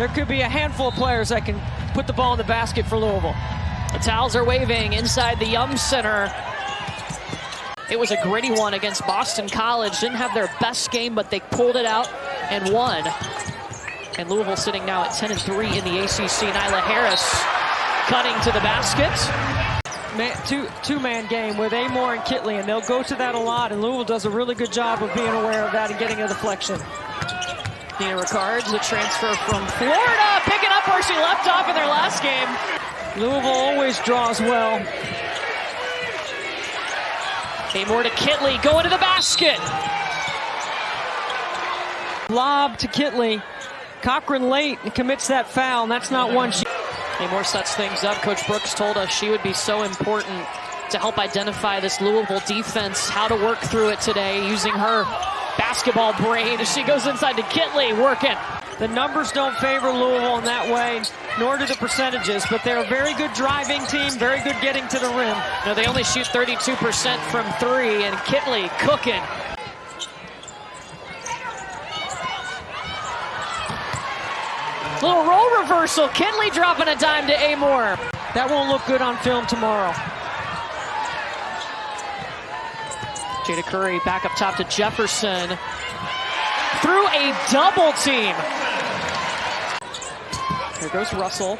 there could be a handful of players that can put the ball in the basket for Louisville. The towels are waving inside the Yum Center. It was a gritty one against Boston College. Didn't have their best game, but they pulled it out and won. And Louisville sitting now at 10-3 in the ACC. Nyla Harris cutting to the basket. Two-man game with Amoore and Kitley, and they'll go to that a lot, and Louisville does a really good job of being aware of that and getting a deflection. Nina Ricards, the transfer from Florida, picking up where she left off in their last game. Louisville always draws well. Amoore to Kitley, going to the basket. Lob to Kitley. Cochran late and commits that foul, and that's not one she... Amoore sets things up. Coach Brooks told us she would be so important to help identify this Louisville defense, how to work through it today, using her basketball brain as she goes inside to Kitley, working. The numbers don't favor Louisville in that way, nor do the percentages, but they're a very good driving team, very good getting to the rim. No, they only shoot 32% from three, and Kitley cooking. Little role reversal. Kitley dropping a dime to Amoore. That won't look good on film tomorrow. Jada Curry back up top to Jefferson. Through a double team. Here goes Russell.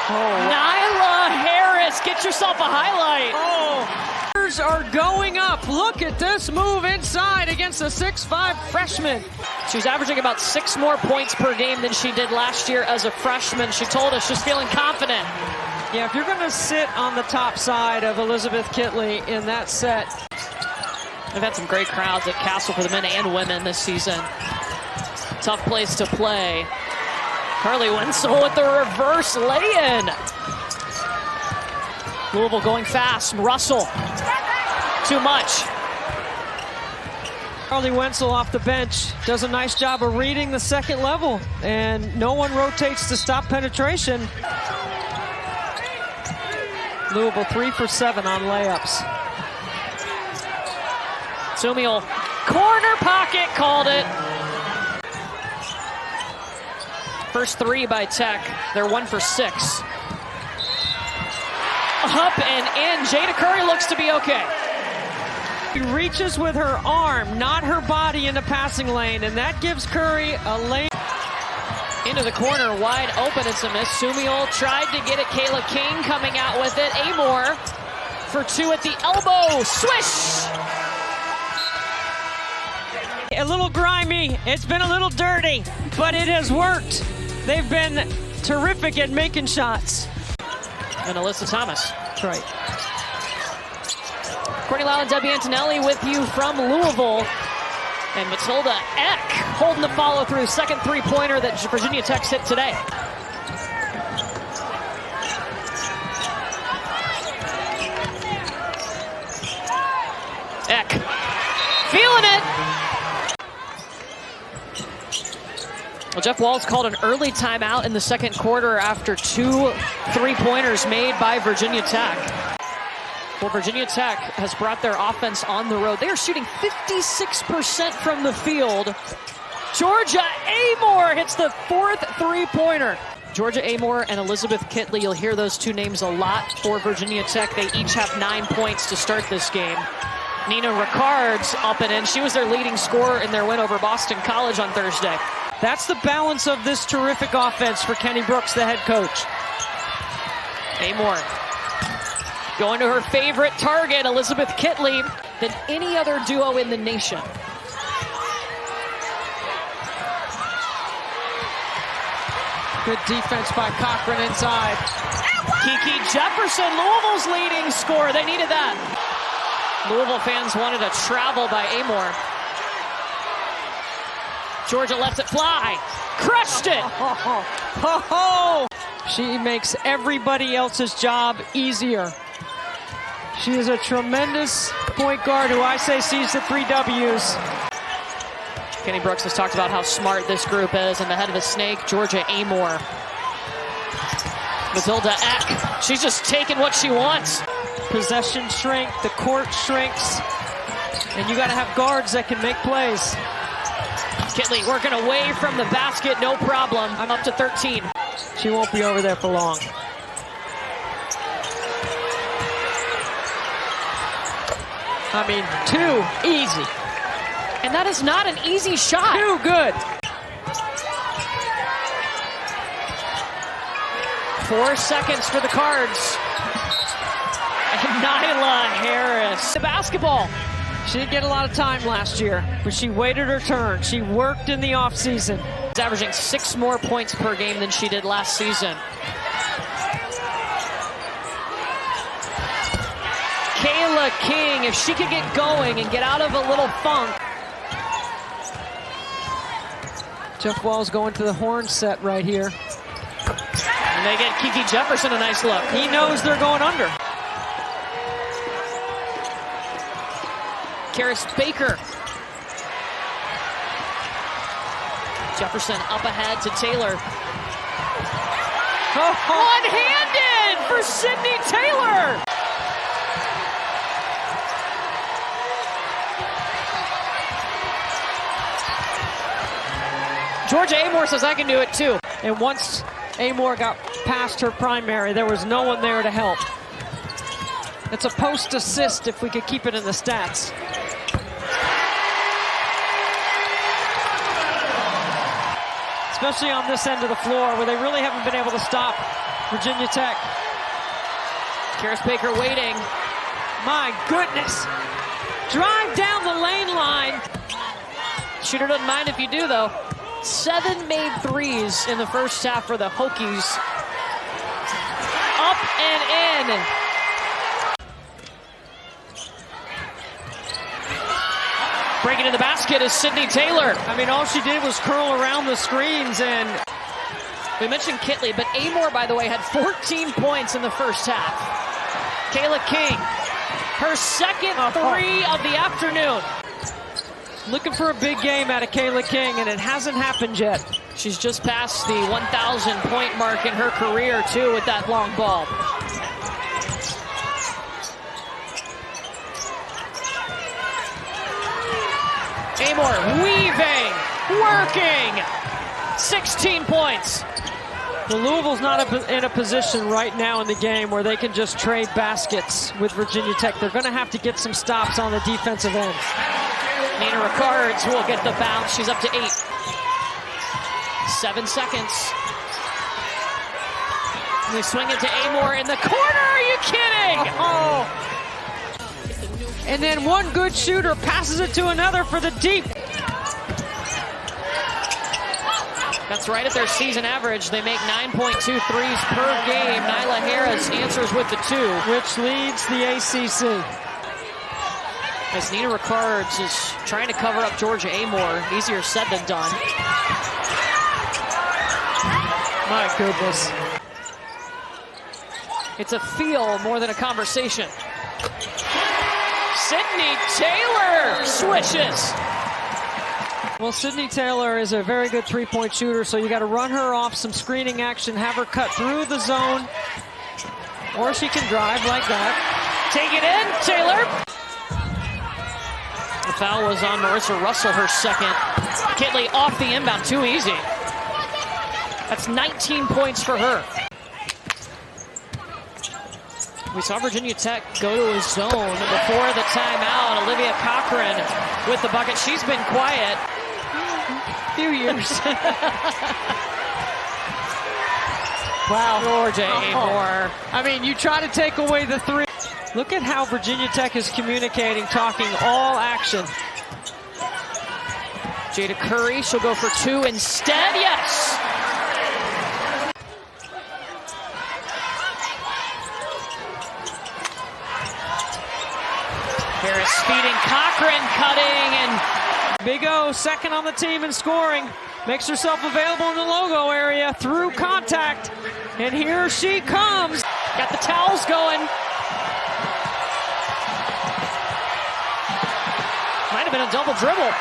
Nyla Harris, get yourself a highlight. Are going up. Look at this move inside against a 6'5" freshman. She's averaging about 6 more points per game than she did last year as a freshman. She told us she's feeling confident. Yeah, if you're going to sit on the top side of Elizabeth Kitley in that set. We've had some great crowds at Castle for the men and women this season. Tough place to play. Carly Wenzel with the reverse lay-in. Louisville going fast. Russell. Too much. Carly Wenzel off the bench does a nice job of reading the second level, and no one rotates to stop penetration. Louisville 3 for 7 on layups. Sumiel, corner pocket, called it. First 3 by Tech. They're 1 for 6. Up and in. Jada Curry looks to be okay. She reaches with her arm, not her body, in the passing lane, and that gives Curry a lane. Into the corner, wide open. It's a miss. Sumiel tried to get it. Kayla King coming out with it. Amoore for 2 at the elbow. Swish! A little grimy. It's been a little dirty, but it has worked. They've been terrific at making shots. And Alyssa Thomas. That's right. Courtney Lau and Debbie Antonelli with you from Louisville. And Matilda Eck holding the follow-through. Second three-pointer that Virginia Tech's hit today. Eck feeling it. Well, Jeff Walz called an early timeout in the second quarter after 2 three-pointers made by Virginia Tech. Well, Virginia Tech has brought their offense on the road. They are shooting 56% from the field. Georgia Amoore hits the 4th three-pointer. Georgia Amoore and Elizabeth Kitley, you'll hear those 2 names a lot for Virginia Tech. They each have 9 points to start this game. Nina Ricards up and in. She was their leading scorer in their win over Boston College on Thursday. That's the balance of this terrific offense for Kenny Brooks, the head coach. Amoore going to her favorite target, Elizabeth Kitley, than any other duo in the nation. Good defense by Cochran inside. Kiki Jefferson, Louisville's leading scorer. They needed that. Louisville fans wanted a travel by Amoore. Georgia lets it fly. Crushed it. She makes everybody else's job easier. She is a tremendous point guard who I say sees the 3 W's. Kenny Brooks has talked about how smart this group is, and the head of the snake, Georgia Amoore. Matilda Eck, she's just taking what she wants. Possession shrink, the court shrinks. And you got to have guards that can make plays. Kitley working away from the basket, no problem. I'm up to 13. She won't be over there for long. I mean, too easy. And that is not an easy shot. Too good. 4 seconds for the Cards. And Nyla Harris. The basketball. She didn't get a lot of time last year, but she waited her turn. She worked in the offseason. She's averaging 6 more points per game than she did last season. Kayla King, if she could get going and get out of a little funk. Jeff Wall's going to the horn set right here. And they get Kiki Jefferson a nice look. He knows they're going under. Karis Baker. Jefferson up ahead to Taylor. One-handed for Sydney Taylor. Georgia Amoore says I can do it too. And once Amoore got past her primary, there was no one there to help. It's a post assist if we could keep it in the stats. Especially on this end of the floor where they really haven't been able to stop Virginia Tech. Karis Baker waiting. My goodness. Drive down the lane line. Shooter doesn't mind if you do, though. 7 made threes in the first half for the Hokies. Up and in. Breaking in the basket is Sydney Taylor. I mean, all she did was curl around the screens, and we mentioned Kitley, but Amoore, by the way, had 14 points in the first half. Kayla King, her second three of the afternoon. Looking for a big game out of Kayla King, and it hasn't happened yet. She's just passed the 1,000-point mark in her career, too, with that long ball. Amoore weaving, working, 16 points. The Louisville's not in a position right now in the game where they can just trade baskets with Virginia Tech. They're going to have to get some stops on the defensive end. Nina Rickards will get the bounce. She's up to 8. 7 seconds. And they swing it to Amoore in the corner. Are you kidding? Oh. And then one good shooter passes it to another for the deep. That's right at their season average. They make 9.2 threes per game. Nyla Harris answers with the 2. Which leads the ACC. As Nina Rickards is trying to cover up Georgia Amoore. Easier said than done. My goodness. It's a feel more than a conversation. Sydney Taylor swishes. Well, Sydney Taylor is a very good three-point shooter, so you got to run her off some screening action, have her cut through the zone, or she can drive like that. Take it in, Taylor. The foul was on Marissa Russell, her second. Kitley off the inbound, too easy. That's 19 points for her. We saw Virginia Tech go to a zone before the timeout. Olivia Cochran with the bucket. She's been quiet. Few years. Wow. Georgia Amoore. I mean, you try to take away the 3. Look at how Virginia Tech is communicating, talking all action. Jada Curry, she'll go for 2 instead. Yes. Harris feeding Cochran, cutting, and Big O, second on the team in scoring. Makes herself available in the logo area through contact. And here she comes. Got the towels going. Might have been a double dribble.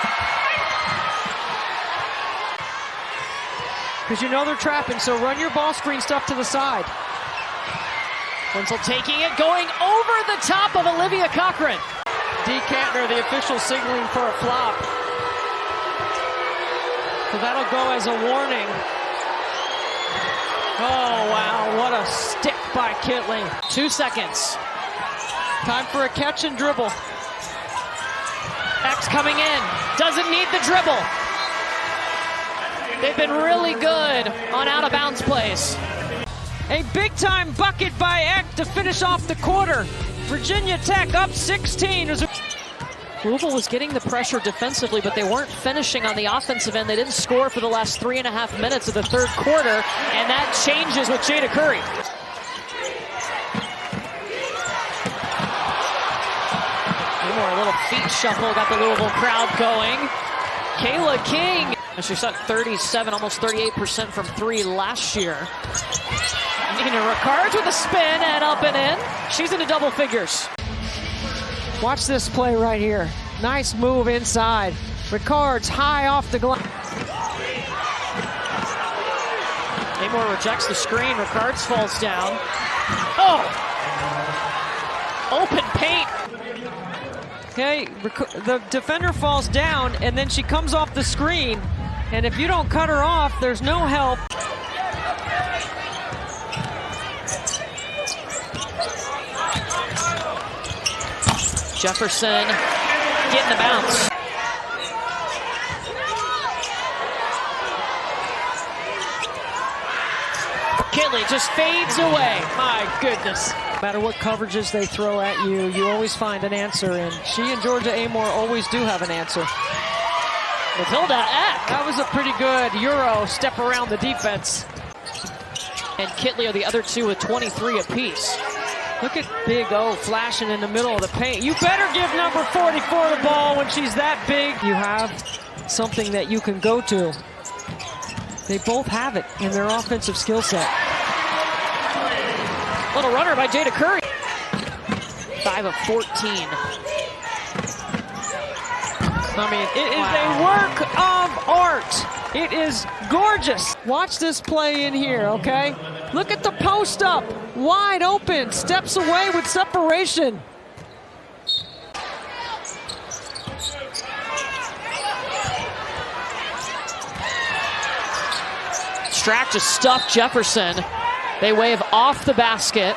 Because you know they're trapping, so run your ball screen stuff to the side. Wenzel taking it, going over the top of Olivia Cochran. D. Kantner, the official, signaling for a flop. So that'll go as a warning. Oh, wow, what a stick by Kitley. 2 seconds. Time for a catch and dribble. X coming in. Doesn't need the dribble. They've been really good on out-of-bounds plays. A big-time bucket by Eck to finish off the quarter. Virginia Tech up 16. Louisville was getting the pressure defensively, but they weren't finishing on the offensive end. They didn't score for the last 3.5 minutes of the third quarter, and that changes with Jada Curry. Amoore, a little feet shuffle, got the Louisville crowd going. Kayla King, she shot 37, almost 38% from three last year. Nina Rickards with a spin and up and in. She's into double figures. Watch this play right here. Nice move inside. Rickards high off the glass. Amoore rejects the screen. Rickards falls down. Oh! Open paint. Okay, the defender falls down, and then she comes off the screen. And if you don't cut her off, there's no help. Jefferson getting the bounce. Kitley just fades away. My goodness. No matter what coverages they throw at you, you always find an answer, and she and Georgia Amoore always do have an answer. Matilda Eck. That was a pretty good Euro step around the defense. And Kitley are the other two with 23 apiece. Look at Big O flashing in the middle of the paint. You better give number 44 the ball when she's that big. You have something that you can go to. They both have it in their offensive skill set. Little runner by Jada Curry. 5 of 14. I mean, it is a work of art. It is gorgeous. Watch this play in here, okay? Look at the post up. Wide open. Steps away with separation. Strack just stuffed Jefferson. They wave off the basket.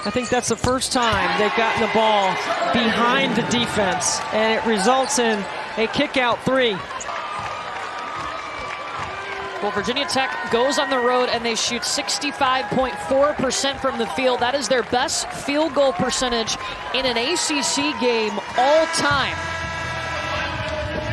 I think that's the first time they've gotten the ball behind the defense, and it results in a kick-out three. Well, Virginia Tech goes on the road and they shoot 65.4% from the field. That is their best field goal percentage in an ACC game all time.